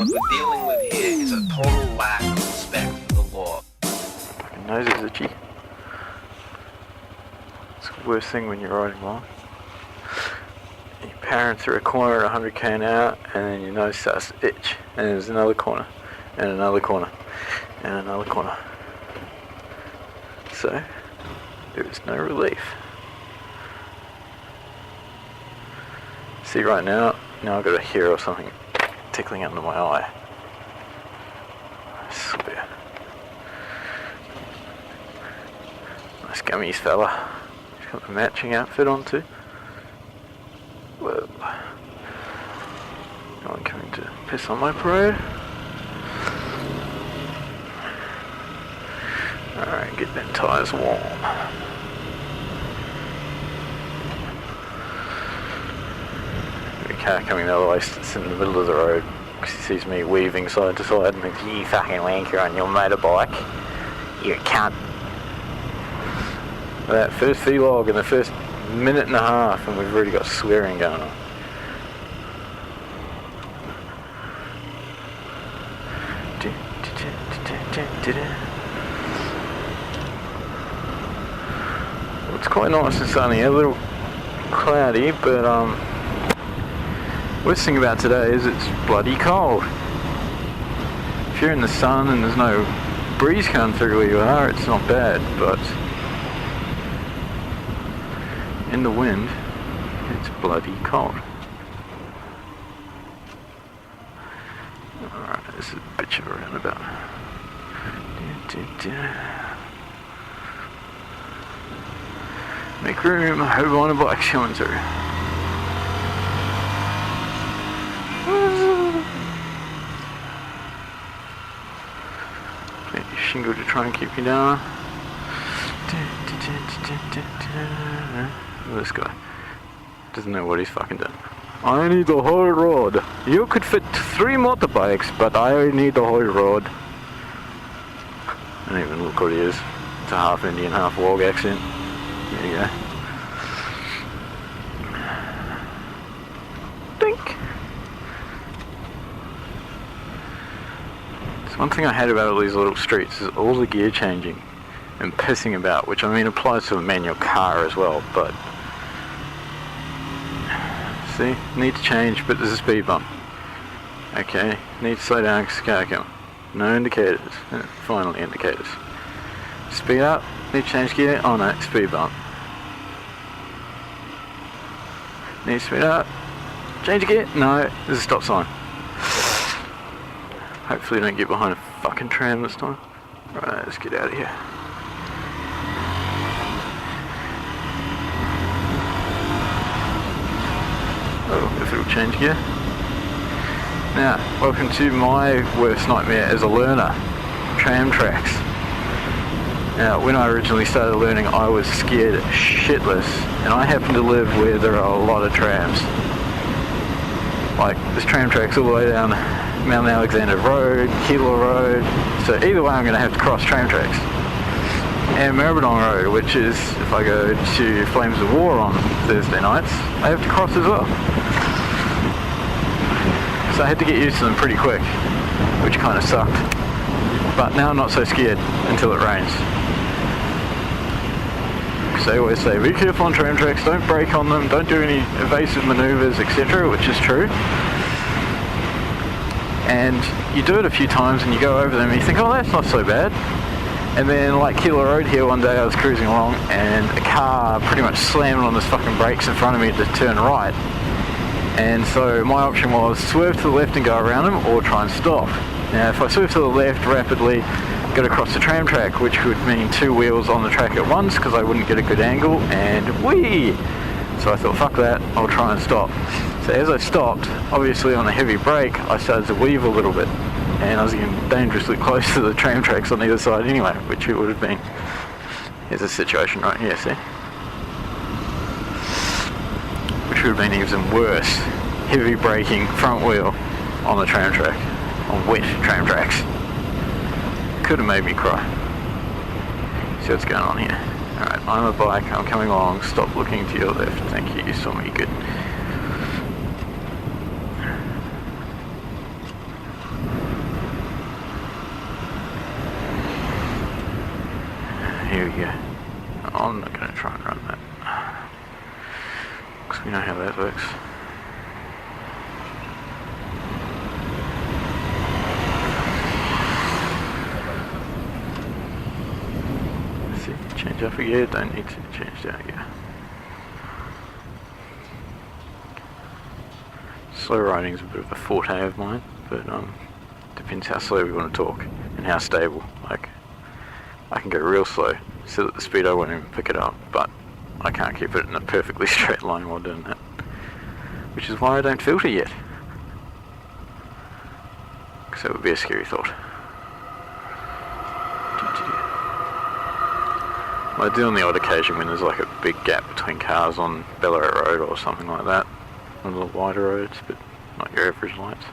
What we're dealing with here is a total lack of respect for the law. Fucking nose is itchy. It's the worst thing when you're riding along. You powering through a corner at 100 km an hour, and then your nose starts to itch, and there's another corner, and another corner, and another corner. So, there is no relief. See, right now I've got a hair or something tickling under my eye. I swear. Nice gummies, fella. He's got the matching outfit on too. Well, no one coming to piss on my parade. Alright, get them tyres warm. Car coming the other way sits in the middle of the road because he sees me weaving side to side and thinks, you fucking wanker on your motorbike, you cunt. That first vlog in the first minute and a half and we've already got swearing going on. Well, it's quite nice and sunny, a little cloudy, but worst thing about today is it's bloody cold. If you're in the sun and there's no breeze coming through where you are, it's not bad, but in the wind, it's bloody cold. Alright, this is a bitch of a roundabout. Make room, I hope on a bike coming through. Shingle to try and keep you down. This guy doesn't know what he's fucking doing. I need the whole road. You could fit 3 motorbikes, but I need the whole road. I don't even look what he is. It's a half Indian, half Wog accent. There you go. Dink. One thing I hate about all these little streets is all the gear changing and pissing about, which I mean applies to a manual car as well, but see, need to change, but there's a speed bump. Okay, need to slow down because the car coming. No indicators, finally indicators. Speed up, need to change gear, oh no, speed bump. Need to speed up, change gear, no, there's a stop sign. Hopefully don't get behind a fucking tram this time. Right, let's get out of here. Oh, if it'll change gear. Now, welcome to my worst nightmare as a learner. Tram tracks. Now, when I originally started learning, I was scared shitless. And I happen to live where there are a lot of trams. Like, there's tram tracks all the way down Mount Alexander Road, Keilor Road, so either way I'm going to have to cross tram tracks. And Maribyrnong Road, which is, if I go to Flames of War on Thursday nights, I have to cross as well. So I had to get used to them pretty quick, which kind of sucked. But now I'm not so scared until it rains. Because they always say, be careful on tram tracks, don't brake on them, don't do any evasive manoeuvres, etc., which is true. And you do it a few times and you go over them and you think, oh, that's not so bad. And then, like Keilor Road here, one day I was cruising along and a car pretty much slammed on his fucking brakes in front of me to turn right. And so my option was swerve to the left and go around him, or try and stop. Now, if I swerve to the left rapidly, got to cross the tram track, which would mean 2 wheels on the track at once because I wouldn't get a good angle, and whee! So I thought, fuck that, I'll try and stop. So as I stopped, obviously on a heavy brake, I started to weave a little bit, and I was getting dangerously close to the tram tracks on either side anyway, which it would have been. Here's a situation right here, see? Which would have been even worse. Heavy braking, front wheel, on the tram track, on wet tram tracks. Could have made me cry. See what's going on here. Alright, I'm a bike, I'm coming along, stop looking to your left, thank you, you saw me good. There we go. I'm not going to try and run that, because we know how that works. See, change up again, don't need to change down again. Slow riding is a bit of a forte of mine, but depends how slow we want to talk and how stable. Like, I can go real slow, sit at the speed I won't even pick it up, but I can't keep it in a perfectly straight line while doing that. Which is why I don't filter yet. Because that would be a scary thought. I do on the odd occasion when there's like a big gap between cars on Ballarat Road or something like that. On the wider roads, but not your average lights.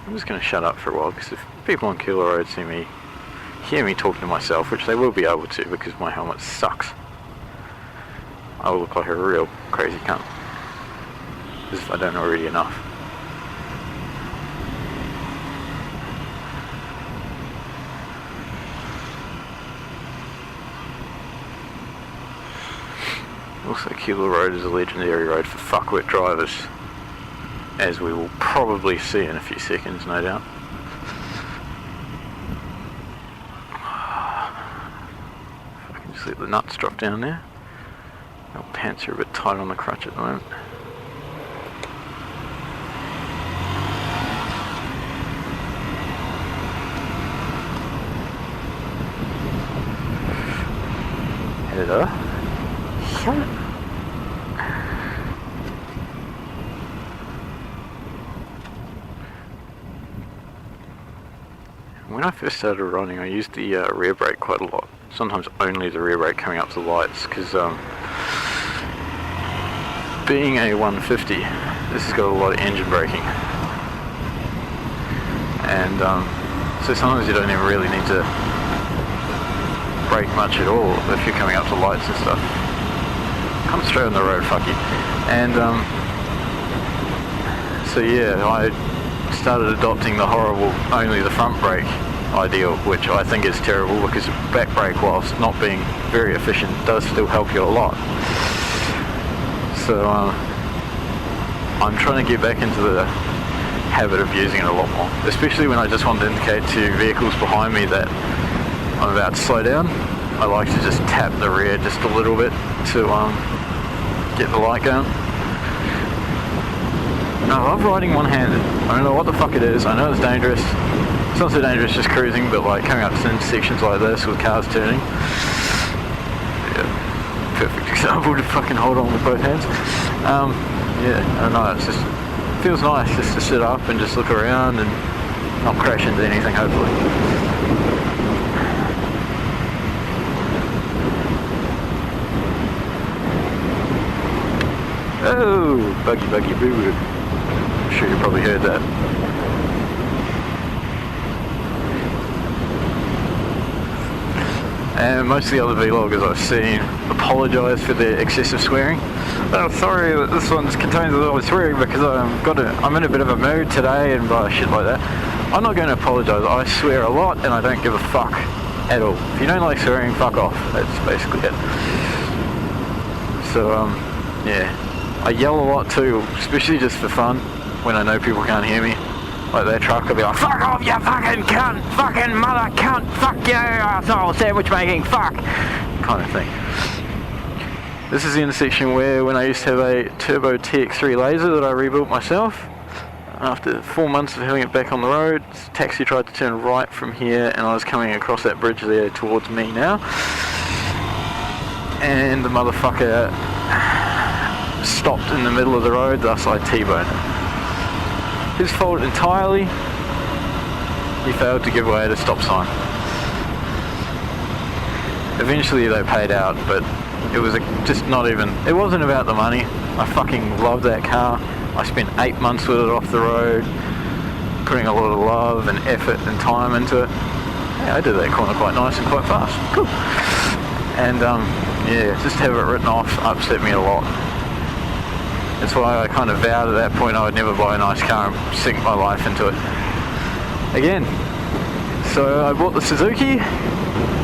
I'm just going to shut up for a while, because if people on Keilor Road hear me talking to myself, which they will be able to because my helmet sucks, I will look like a real crazy cunt, as if I don't already enough. Also, Keilor Road is a legendary road for fuckwit drivers, as we will probably see in a few seconds, no doubt. If I can just let the nuts drop down there. My pants are a bit tight on the crutch at the moment. Hello. When I first started running, I used the rear brake quite a lot. Sometimes only the rear brake coming up to the lights, because being a 150, this has got a lot of engine braking. And so sometimes you don't even really need to brake much at all if you're coming up to lights and stuff. Come straight on the road, fuck you. And so yeah, I started adopting the horrible only the front brake ideal, which I think is terrible, because back brake, whilst not being very efficient, does still help you a lot. So I'm trying to get back into the habit of using it a lot more, especially when I just want to indicate to vehicles behind me that I'm about to slow down. I like to just tap the rear just a little bit to get the light going. And I love riding one-handed. I don't know what the fuck it is. I know it's dangerous. It's not so dangerous just cruising, but like coming up to intersections like this with cars turning. Yeah, perfect example to fucking hold on with both hands. Yeah, I don't know. It feels nice just to sit up and just look around and not crash into anything, hopefully. Oh, buggy boo boo. I'm sure you probably heard that. And most of the other vloggers I've seen apologise for their excessive swearing. Oh, sorry that this one contains a lot of swearing because I'm in a bit of a mood today and shit like that. I'm not going to apologise. I swear a lot and I don't give a fuck at all. If you don't like swearing, fuck off. That's basically it. So, yeah. I yell a lot too, especially just for fun, when I know people can't hear me. Like their truck, I'll be like, fuck off you fucking cunt, fucking mother cunt, fuck you asshole, sandwich making, fuck, kind of thing. This is the intersection where when I used to have a Turbo TX3 Laser that I rebuilt myself. After 4 months of having it back on the road, taxi tried to turn right from here and I was coming across that bridge there towards me now. And the motherfucker stopped in the middle of the road, thus I T-boned it. His fault entirely. He failed to give way at a stop sign. Eventually they paid out, but it was it wasn't about the money. I fucking loved that car. I spent 8 months with it off the road, putting a lot of love and effort and time into it. Yeah, I did that corner quite nice and quite fast. Cool. And yeah, just to have it written off upset me a lot. That's why I kind of vowed at that point I would never buy a nice car and sink my life into it. Again, So I bought the Suzuki,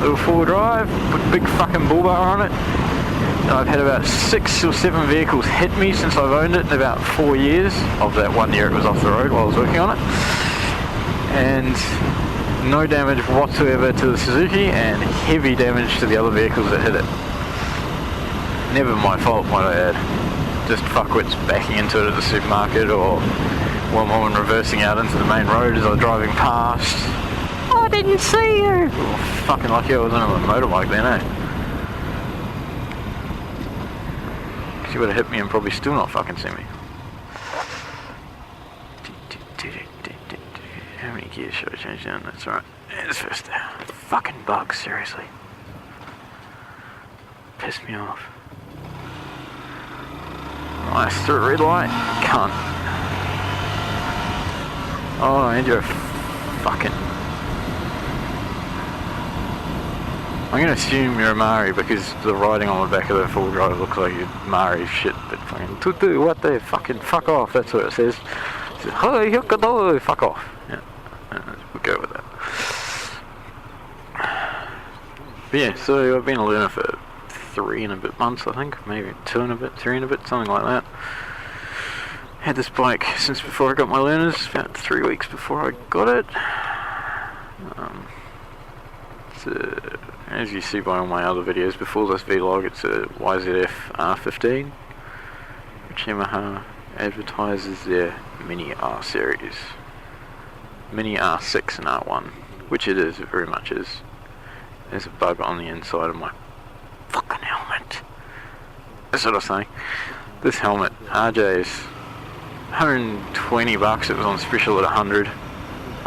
little 4-wheel drive, put a big fucking bull bar on it. And I've had about 6 or 7 vehicles hit me since I've owned it in about 4 years. Of that 1 year it was off the road while I was working on it. And no damage whatsoever to the Suzuki and heavy damage to the other vehicles that hit it. Never my fault, might I add. Just fuckwits backing into it at the supermarket, or one woman reversing out into the main road as I was driving past. I didn't see you! Oh, fucking lucky I wasn't on a motorbike then, eh? She would have hit me and probably still not fucking see me. How many gears should I change down? That's right. It's first there. Fucking bugs, seriously. Piss me off. Nice, through a red light. Cunt. Oh, and you're fucking... I'm gonna assume you're a Maori because the writing on the back of the full drive looks like you're Maori shit, but fucking tutu, what the fucking fuck off, that's what it says. It says, hey, hukado, fuck off. Yeah, we'll go with that. But yeah, so I've been a learner for 3 and a bit months, I think, maybe 2 and a bit, 3 and a bit, something like that. Had this bike since before I got my learners, about 3 weeks before I got it. As you see by all my other videos before this vlog, it's a YZF R15, which Yamaha advertises their Mini R series. Mini R6 and R1, which it is, it very much is. There's a bug on the inside of my fucking helmet. That's what I was saying. This helmet, RJ's $120, it was on special at 100.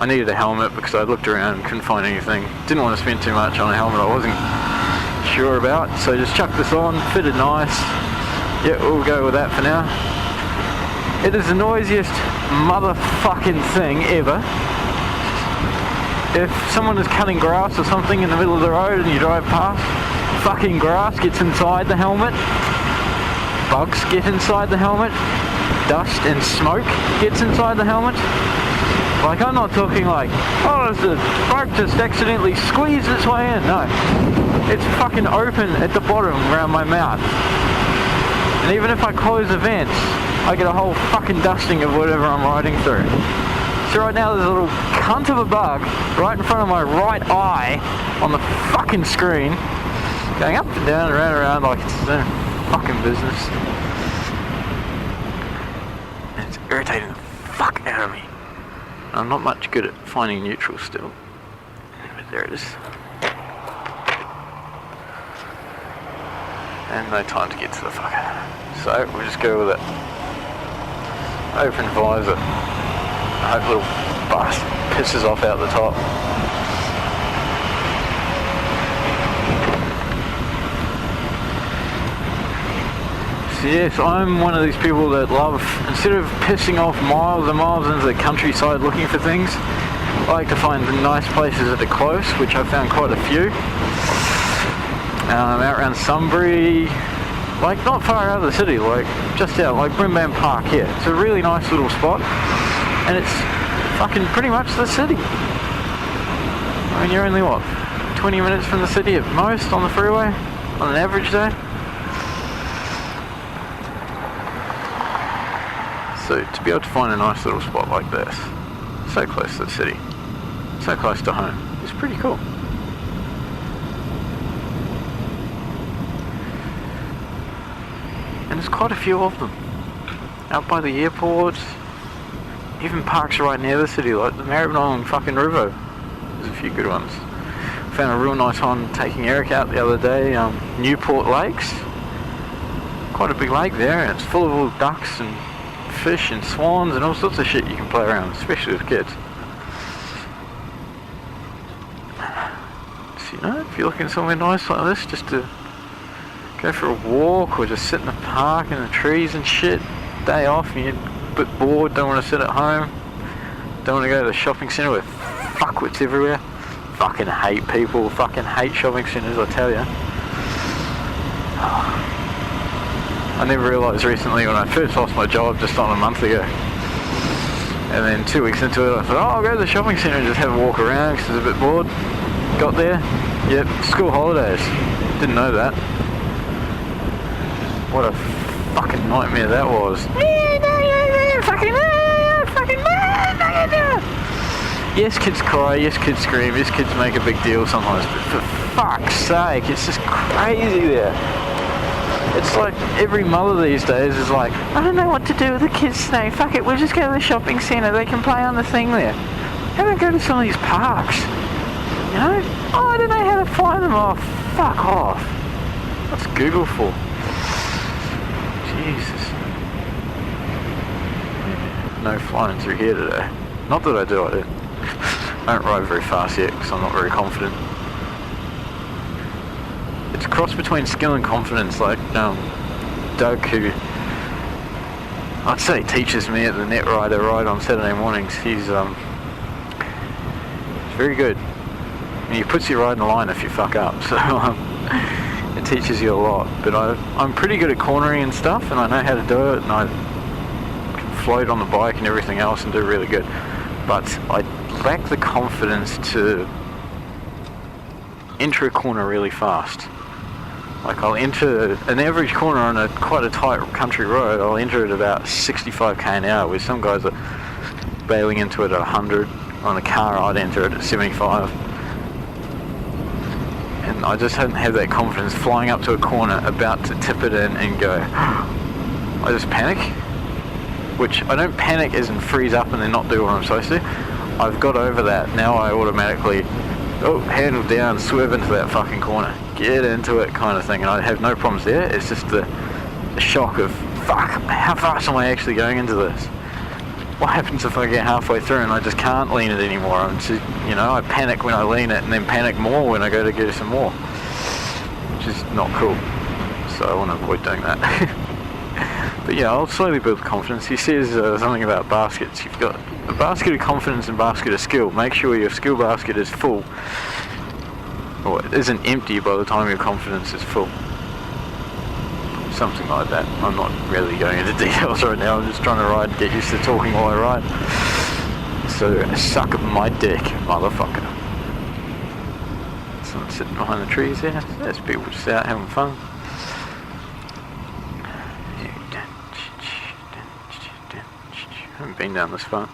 I needed a helmet because I looked around and couldn't find anything. Didn't want to spend too much on a helmet I wasn't sure about, so just chucked this on, fitted nice. Yeah, we'll go with that for now. It is the noisiest motherfucking thing ever. If someone is cutting grass or something in the middle of the road and you drive past, fucking grass gets inside the helmet, bugs get inside the helmet, dust and smoke gets inside the helmet. Like, I'm not talking like, oh, the bike just accidentally squeezed its way in. No. It's fucking open at the bottom around my mouth. And even if I close the vents, I get a whole fucking dusting of whatever I'm riding through. So right now there's a little cunt of a bug right in front of my right eye on the fucking screen, going up and down and around like it's its own fucking business. And it's irritating the fuck out of me. I'm not much good at finding neutral still. But there it is. And no time to get to the fucker. So we'll just go with it. Open visor. I hope little bust pisses off out the top. So yes, I'm one of these people that love, instead of pissing off miles and miles into the countryside looking for things, I like to find the nice places that are close, which I've found quite a few. Out around Sunbury, like not far out of the city, like just out, like Brimban Park here. It's a really nice little spot, and it's fucking pretty much the city. I mean, you're only what, 20 minutes from the city at most on the freeway, on an average day? So to be able to find a nice little spot like this, so close to the city, so close to home, it's pretty cool. And there's quite a few of them. Out by the airport, even parks right near the city, like the Maribyrnong fucking River. There's a few good ones. Found a real nice one taking Eric out the other day, Newport Lakes. Quite a big lake there, and it's full of all ducks and fish and swans and all sorts of shit you can play around, especially with kids. So, you know, if you're looking somewhere nice like this, just to go for a walk or just sit in the park in the trees and shit, day off and you're a bit bored, don't want to sit at home, don't want to go to the shopping centre with fuckwits everywhere. Fucking hate people, fucking hate shopping centres, I tell you. I never realised recently when I first lost my job just on a month ago. And then 2 weeks into it, I thought, oh, I'll go to the shopping centre and just have a walk around because I was a bit bored. Got there, yep, school holidays. Didn't know that. What a fucking nightmare that was. Yes, kids cry, yes, kids scream, yes, kids make a big deal sometimes, but for fuck's sake, it's just crazy there. It's like every mother these days is like, I don't know what to do with the kids today, fuck it, we'll just go to the shopping centre, they can play on the thing there. How about go to some of these parks? You know? Oh, I don't know how to find them off. Fuck off. What's Google for? Jesus. No flying through here today. Not that I do, I don't ride very fast yet because I'm not very confident. It's a cross between skill and confidence, like Doug, who I'd say teaches me at the Net Rider ride on Saturday mornings. He's very good. And he puts you right in the line if you fuck up, so it teaches you a lot. But I'm pretty good at cornering and stuff, and I know how to do it, and I can float on the bike and everything else and do really good. But I lack the confidence to enter a corner really fast. Like I'll enter an average corner on quite a tight country road, I'll enter it about 65 k an hour, where some guys are bailing into it at 100. On a car I'd enter it at 75. And I just hadn't had that confidence flying up to a corner, about to tip it in and go. I just panic. Which I don't panic as in freeze up and then not do what I'm supposed to. I've got over that. Now I automatically, handle down, swerve into that fucking corner, get into it kind of thing, and I have no problems there. It's just the shock of, fuck, how fast am I actually going into this? What happens if I get halfway through and I just can't lean it anymore? I panic when I lean it and then panic more when I go to get some more, which is not cool. So I want to avoid doing that. But yeah, I'll slowly build confidence. He says something about baskets. You've got a basket of confidence and basket of skill. Make sure your skill basket is full, or it isn't empty by the time your confidence is full. Something like that. I'm not really going into details right now. I'm just trying to ride, get used to talking while I ride. So suck my dick, motherfucker. Someone sitting behind the trees there. There's people just out having fun. I haven't been down this far.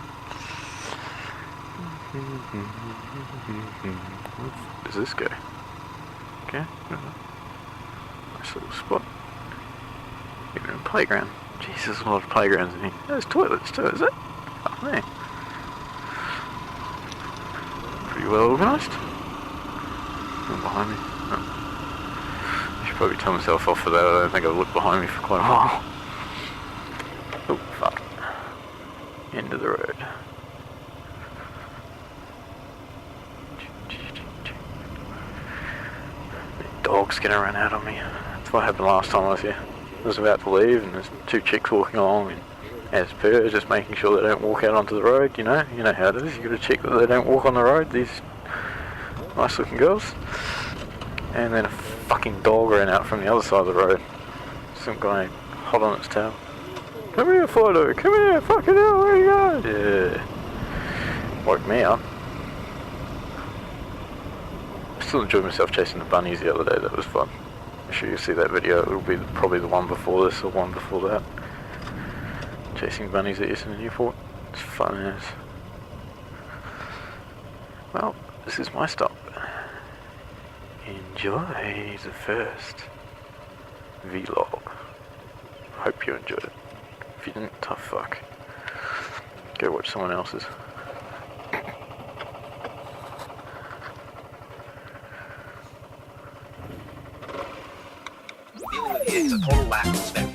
Where does this go? Okay. Nice little spot. Even a playground. Jesus, there's a lot of playgrounds in here. There's toilets too, is it? Oh man. Pretty well organised. Not behind me. Oh. I should probably tell myself off for that. I don't think I've looked behind me for quite a while. Oh, fuck. End of the road. The dog's gonna run out on me. That's what happened last time I was here. I was about to leave and there's two chicks walking along, and as per, just making sure they don't walk out onto the road, you know how it is, you gotta check that they don't walk on the road, these nice looking girls. And then a fucking dog ran out from the other side of the road. Some guy hot on its tail. Come here, Fido, come here, fucking hell, where you going? Yeah. Woke me up. I still enjoyed myself chasing the bunnies the other day, that was fun. I'm sure you'll see that video. It'll be probably the one before this or one before that. Chasing bunnies at Essendon Newport. It's fun as. Well, this is my stop. Enjoy the first vlog. Hope you enjoyed it. If you didn't, tough fuck. Go watch someone else's. Dealing with here is a total lack of respect.